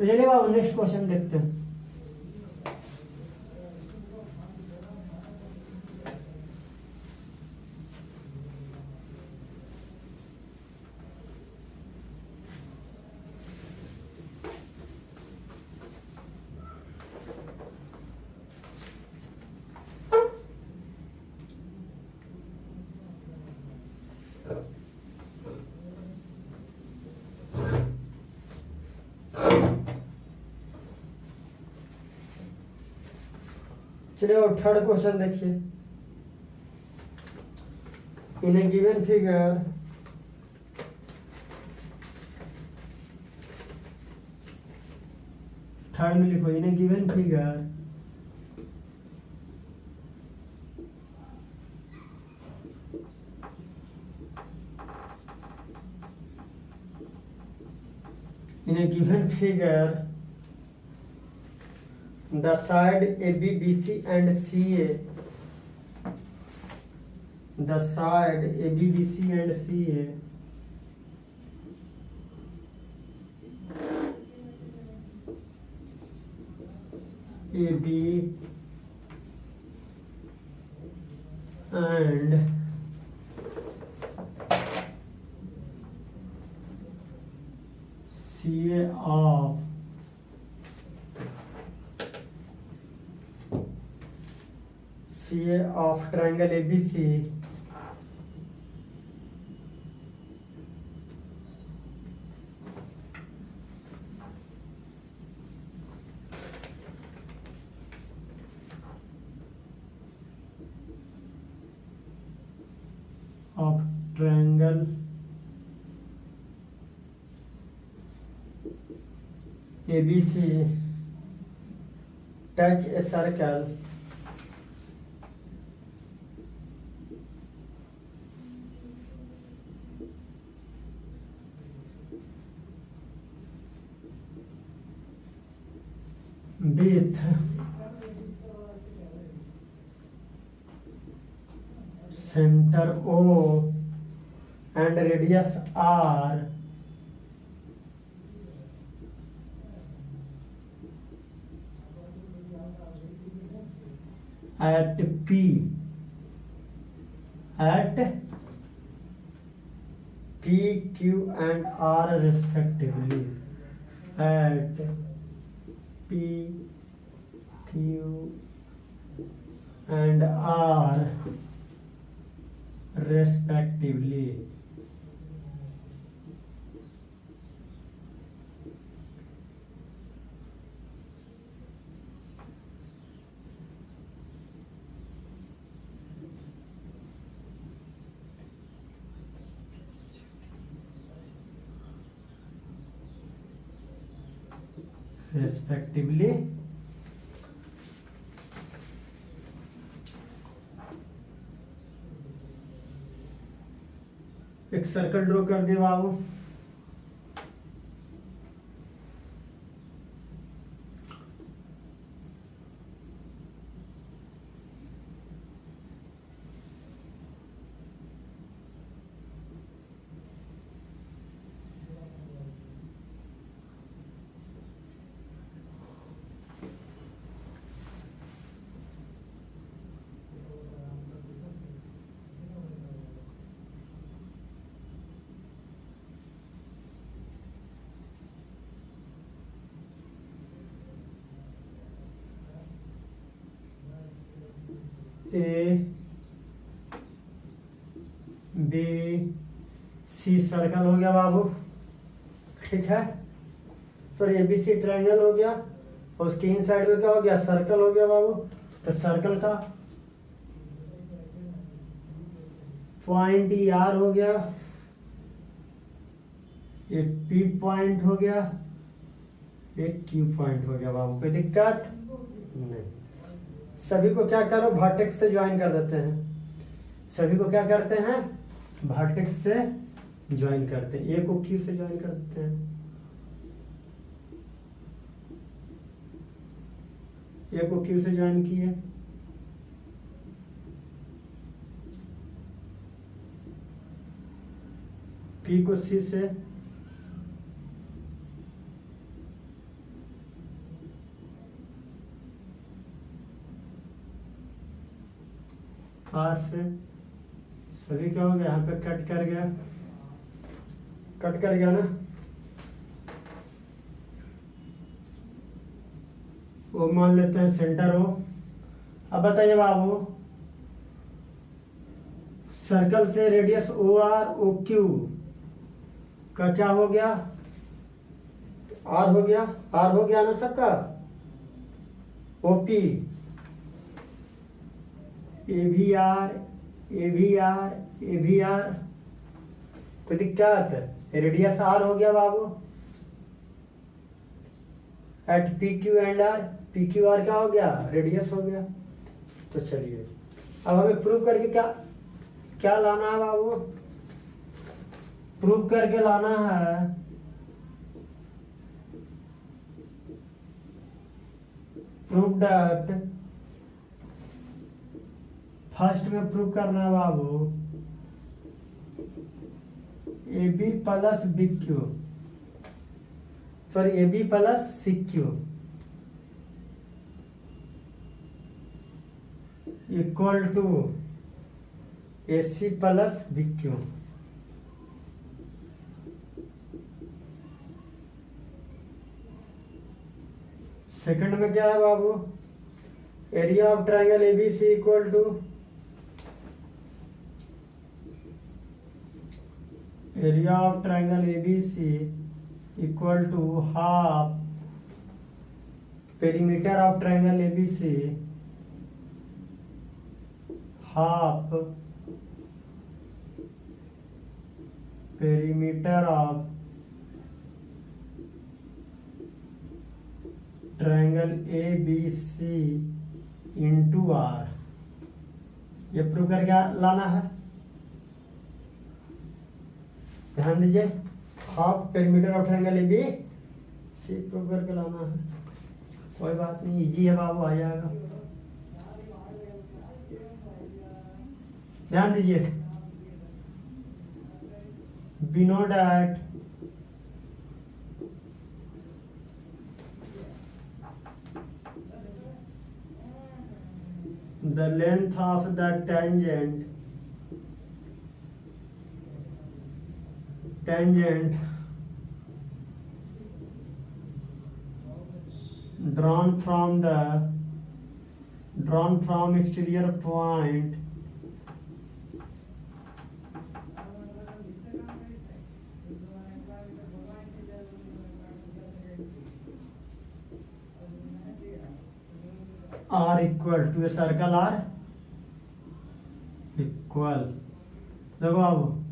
तो चलिए बाबू next question देखते हैं। चलिए और थर्ड क्वेश्चन देखिए। In a given figure third में लिखो, in a given figure in a given figure the side AB, BC and CA, the side AB, BC and CA AB and CA of triangle ABC of triangle ABC touch a circle with center O and radius R at P, Q and R respectively, at P, Q and R respectively. एक circle draw कर दिया बाबू। A B C circle हो गया बाबू, ठीक है। Sorry ABC triangle हो गया और उसके इन साइड में क्या हो गया, सर्कल हो गया बाबू। तो सर्कल का पॉइंट ई आर हो गया, एक पी पॉइंट हो गया, एक क्यू पॉइंट हो गया बाबू। कोई दिक्कत नहीं। सभी को क्या करो, वर्टेक्स से ज्वाइन कर देते हैं। सभी को क्या करते हैं, वर्टेक्स से ज्वाइन करते हैं। ए को क्यू से ज्वाइन कर देते हैं, ए को क्यू से ज्वाइन किए, पी को सी से, आर से सभी क्या हो गया, यहाँ पे कट कर गया ना। वो मान लेते हैं सेंटर हो। अब बताइए बाबू, सर्कल से radius O R O Q का क्या हो गया, आर हो गया ना सबका। ओपी ए भी आर कोई दिक्कत, रेडियस आर हो गया बाबू at P Q and R. P Q R क्या हो गया, रेडियस हो गया। तो चलिए अब हमें प्रूव करके क्या लाना है बाबू, प्रूव करके लाना है प्रूव दैट, फर्स्ट में प्रूव करना है बाबू A B plus B Q, sorry A B plus C Q equal to A C plus B Q. Second में क्या है बाबू, area of triangle ABC equal to area of triangle ABC equal to half perimeter of triangle ABC, half perimeter of triangle A B C into R. ये prove करके लाना है, ध्यान दीजिए, half perimeter of triangle A B C prove करके लाना है। कोई बात नहीं, इजी है बाबू, आ जाएगा। ध्यान दीजिए, we know that the length of the tangent drawn from exterior point are equal to, circle are equal, देखो अब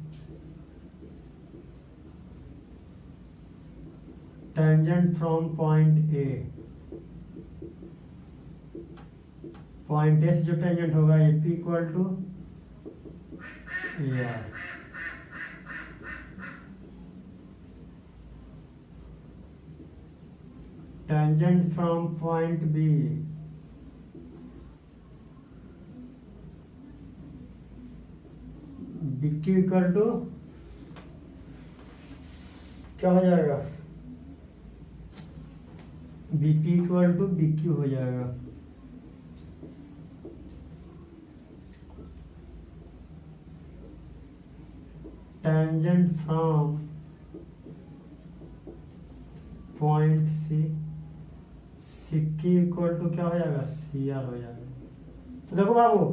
टेंजेंट फ्रॉम पॉइंट ए से जो टेंजेंट होगा A P equal to A R. Tangent from point B BQ equal to क्या हो जाएगा, BP equal to BQ हो जाएगा। टेंजेंट फ्रॉम पॉइंट सी की इक्वल टू क्या हो जाएगा, CR हो जाएगा। तो देखो बाबू,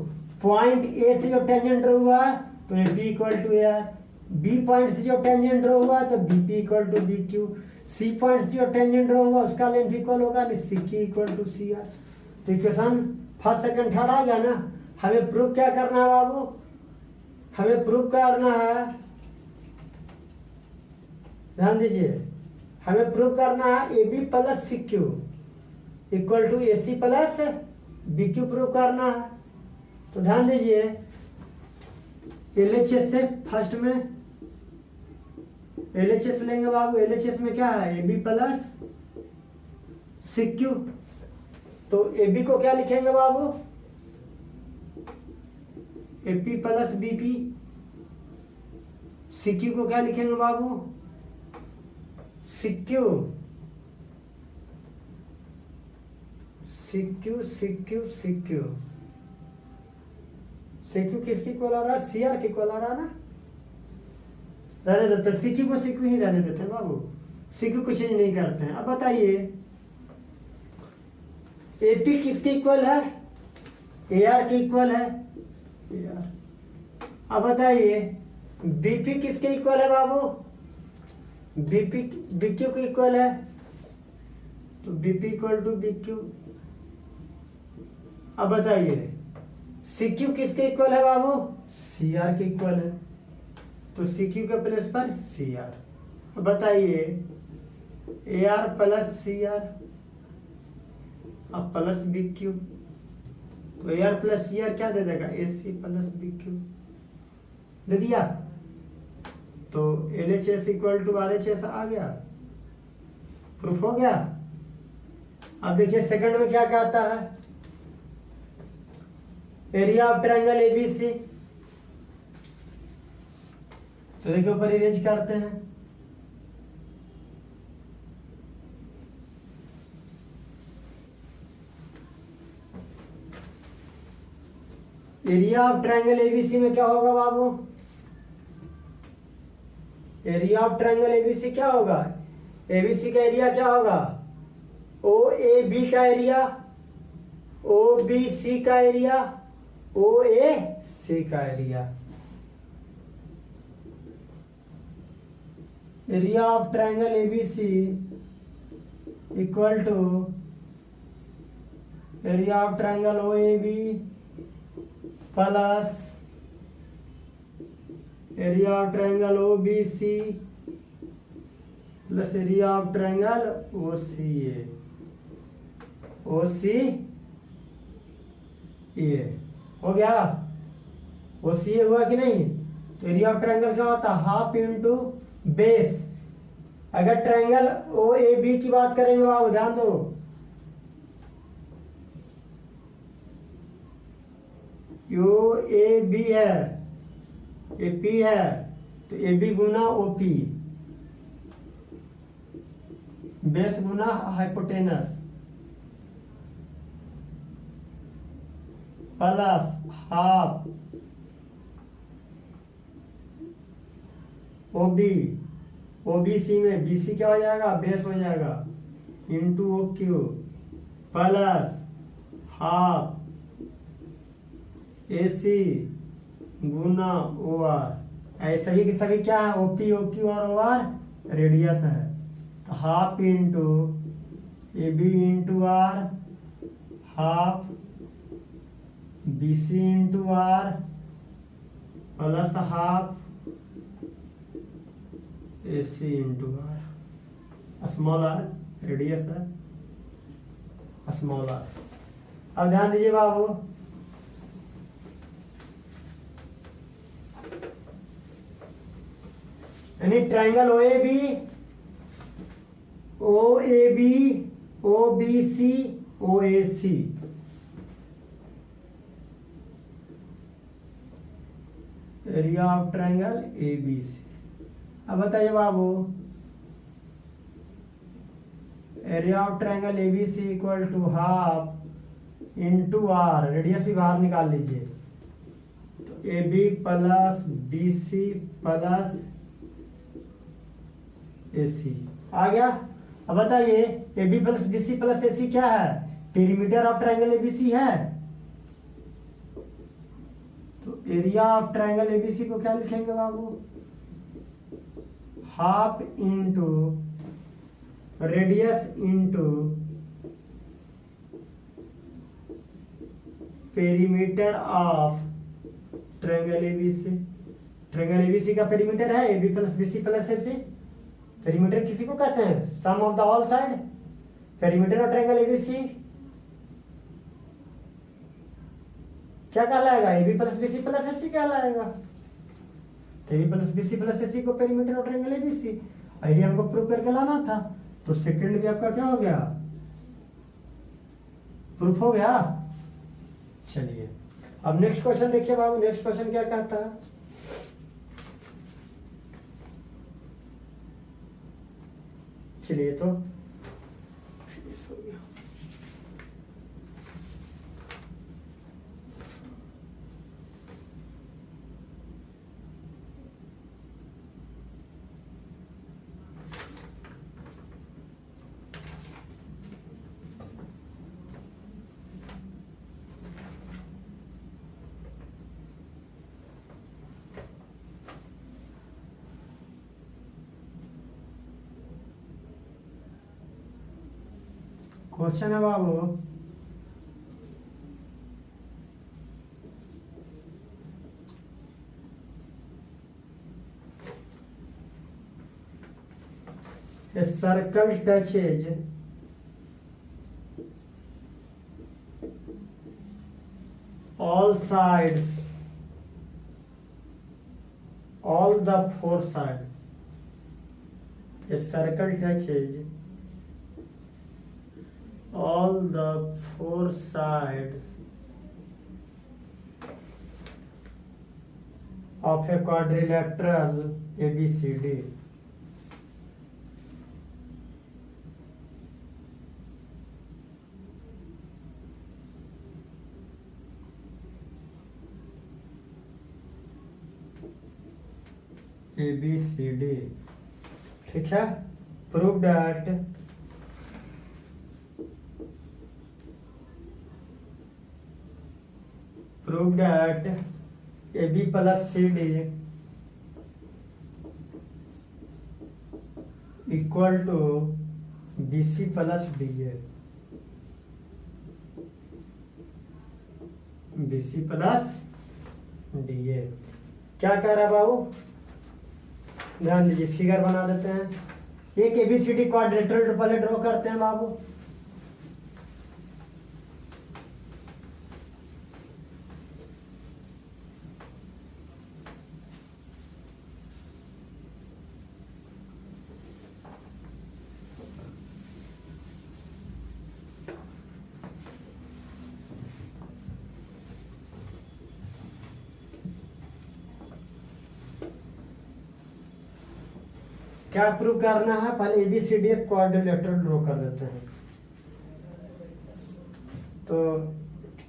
पॉइंट ए से जो टेंजेंट ड्रॉ हुआ है तो A B equal to R, B point से जो टेंजेंट ड्रॉ हुआ तो BP equal to B Q, C point से जो टेंजेंट ड्रॉ हुआ उसका लेंथ इक्वल होगा सी की इक्वल टू सी आर। तो इक्वेशन फर्स्ट सेकंड थर्ड आ गया ना। हमें प्रूफ क्या करना है बाबू, हमें प्रूफ करना है, ध्यान दीजिए, हमें प्रूफ करना है A B plus C Q equal to A C plus B Q proof करना है। तो ध्यान दीजिए, LHS से फर्स्ट में LHS लेंगे बाबू, LHS में क्या है, AB प्लस CQ। तो AB को क्या लिखेंगे बाबू, AP प्लस BP। CQ को क्या लिखेंगे बाबू, CQ सीक्यू किसकी इक्वल आ रहा है? सीआर की इक्वल आ रहा है ना। रहने देते, सीक्यू को सीक्यू ही रहने देते हैं बाबू, सीक्यू कुछ चेंज नहीं करते हैं। अब बताइए एपी किसके इक्वल है? एआर के इक्वल है, एआर। अब बताइए बीपी किसके इक्वल है बाबू? बीपी बीक्यू के इक्वल है, तो बीपी इक्वल टू बीक्यू। अब बताइए सीक्यू किसके इक्वल है बाबू? सीआर के इक्वल है, तो सीक्यू के प्लेस पर सीआर। अब बताइए एआर प्लस सीआर अब प्लस बीक्यू, तो एआर प्लस सीआर क्या दे देगा? एसी प्लस बीक्यू दे दिया, तो एलएचएस इक्वल टू आरएचएस आ गया, प्रूफ हो गया। अब देखिए सेकंड में क्या कहता है? एरिया ऑफ ट्रायंगल एबीसी, तो देखिए ऊपर इरेंज करते हैं। एरिया ऑफ ट्रायंगल एबीसी में क्या होगा बाबू? एरिया ऑफ ट्रायंगल एबीसी क्या होगा? एबीसी का एरिया क्या होगा? ओ ए बी का एरिया, ओ बी सी का एरिया, ओ ए सी का area. Area of triangle ABC equal to area of triangle O A B plus area of triangle O B C plus area of triangle O C A, O C A हो गया। ओ C ए हुआ कि नहीं? तो area of triangle क्या होता है? Half into base. अगर ट्रायंगल ओ ए बी की बात करेंगे बाबू ध्यान दो, यो ए बी है, ए पी है, तो ए बी गुना ओ पी, बेस गुना hypotenuse plus half O B, O B C में बी सी क्या हो जाएगा? बेस हो जाएगा, into O Q plus half A C गुना ओ आर। ऐसे सभी के सभी क्या है? ओपी ओ क्यू और ओ आर रेडियस है, तो half into A B into R, half B C into R plus half A C into R. Small R radius है, स्मॉल आर। अब ध्यान दीजिए बाबू, यानी triangle O A B, O A B, O B C, O A C, area of triangle A B C. अब बताइए बाबू area of triangle A B C equal to half into R, radius भी बाहर निकाल लीजिए, तो A B plus B C plus A C आ गया। अब बताइए A B plus B C plus A C क्या है? Perimeter of triangle A B C है, तो area of triangle A B C को क्या लिखेंगे बाबू? Half into radius into perimeter of triangle ABC. Triangle ABC का पेरीमीटर है A B plus B C plus A C. Perimeter किसी को कहते हैं? Sum of the all side. Perimeter of triangle ABC क्या कहलाएगा? A B plus B C plus A C कहलाएगा। A B plus B C plus A C को perimeter of triangle ABC, यही हमको प्रूव करके लाना था, तो सेकंड भी आपका क्या हो गया? प्रूफ हो गया। चलिए अब नेक्स्ट क्वेश्चन देखिए बाबू, नेक्स्ट क्वेश्चन क्या कहता है? चलिए तो क्वेश्चन है बाबू, a circle touches all sides, all the four sides. A circle touches all the four sides of a quadrilateral ABCD. ABCD, ठीक है। Prove that AB plus CD equal to BC plus DA। BC plus DA क्या कह रहा है बाबू, ध्यान दीजिए, figure बना देते हैं। एक ABCD क्वाड्रेटरल पहले ड्रॉ करते हैं बाबू। क्या प्रूव करना है, पहले ABCD एक क्वाड्रिलेटरल ड्रॉ कर देते हैं। तो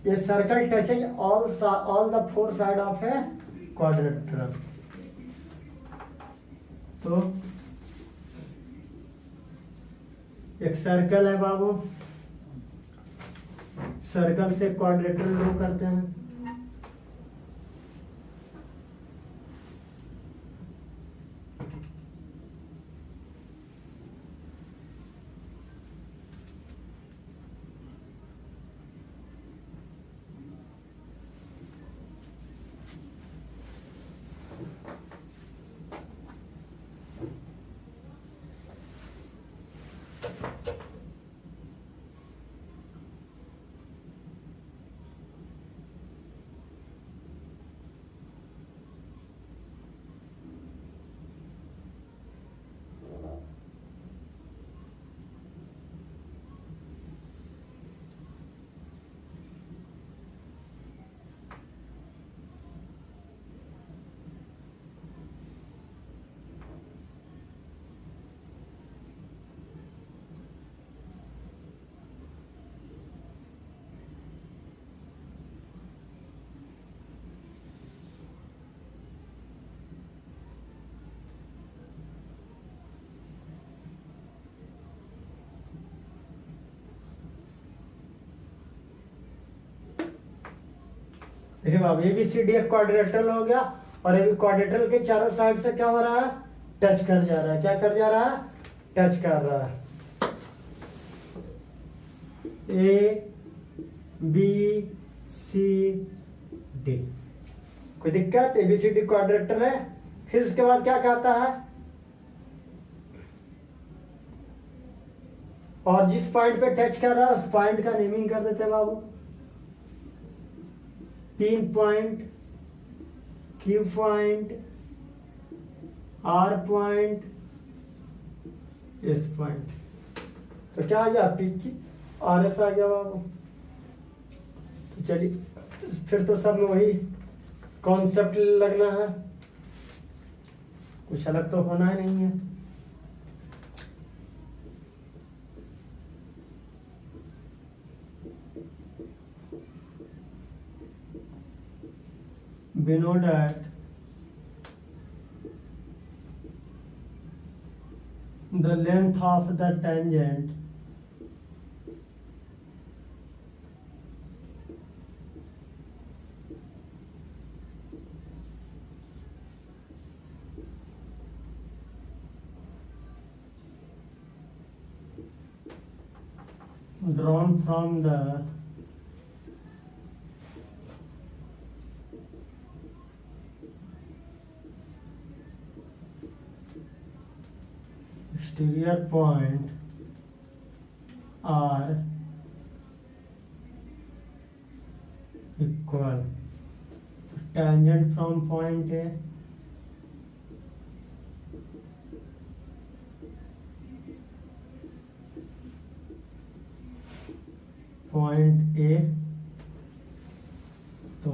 ये circle touches all the four side of a quadrilateral. तो एक सर्कल है बाबू, सर्कल से क्वाड्रिलेटरल ड्रॉ करते हैं। देखिए बाबू, ABCD एक क्वाड्रिलेटरल हो गया और ये क्वाड्रिलेटरल के चारों साइड से क्या हो रहा है, टच कर जा रहा है। क्या कर जा रहा है, टच कर रहा है। ABCD कोई दिक्कत, ABCD क्वाड्रिलेटरल है। फिर उसके बाद क्या कहता है, और जिस पॉइंट पे टच कर रहा है उस पॉइंट का नेमिंग कर देते हैं बाबू। P point, Q point, R point, S point. तो क्या आ गया, P की RS आ गया बाबू। तो चलिए फिर तो सब में वही कॉन्सेप्ट लगना है, कुछ अलग तो होना ही नहीं है। We know that the length of the tangent drawn from the exterior point are equal. Tangent from point A point A, तो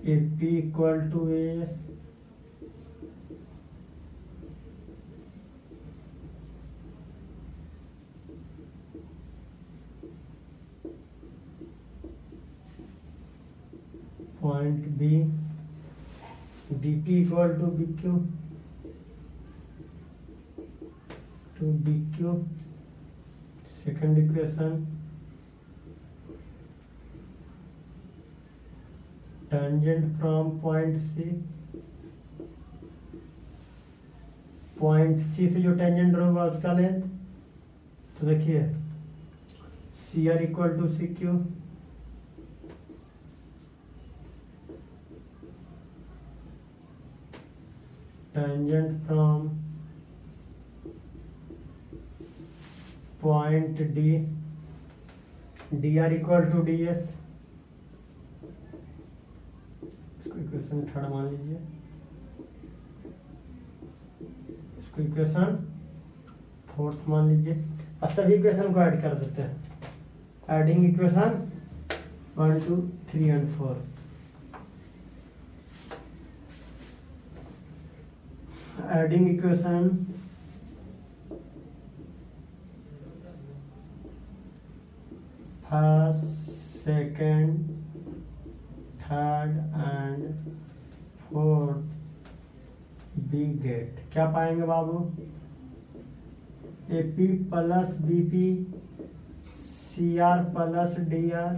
AP equal to AS, point B, BP equal to BQ, to BQ. Second equation, tangent from point C, point C से जो tangent होगा उसका length, तो देखिए C R equal to C Q, tangent from point D, D R equal to D S, इसको equation third मान लीजिए, इसको इक्वेशन फोर्थ मान लीजिए, और सभी इक्वेशन को ऐड कर देते हैं, adding equation 1 2 3 and 4, adding equation first, second, third and fourth be get, क्या पाएंगे बाबू, AP plus BP, C R plus D R,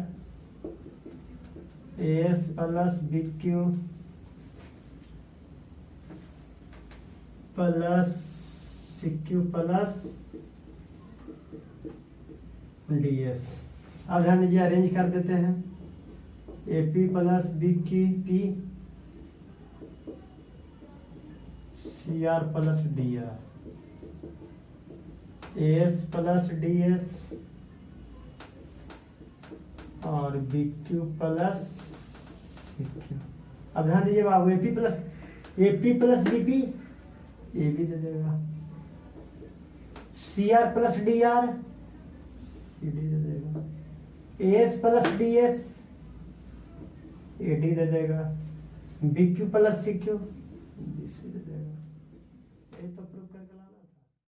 S plus BQ plus CQ plus DS. अब ध्यान दीजिए, अरेंज कर देते हैं, AP plus BQ P, C R plus D R, S plus D S और बीक्यू प्लस सीक्यू। अब ध्यान दीजिए बाबू, एपी प्लस बीपी ए भी दे देगा, C R plus D R C D दे देगा, S plus D S A D दे देगा, बीक्यू प्लस सीक्यू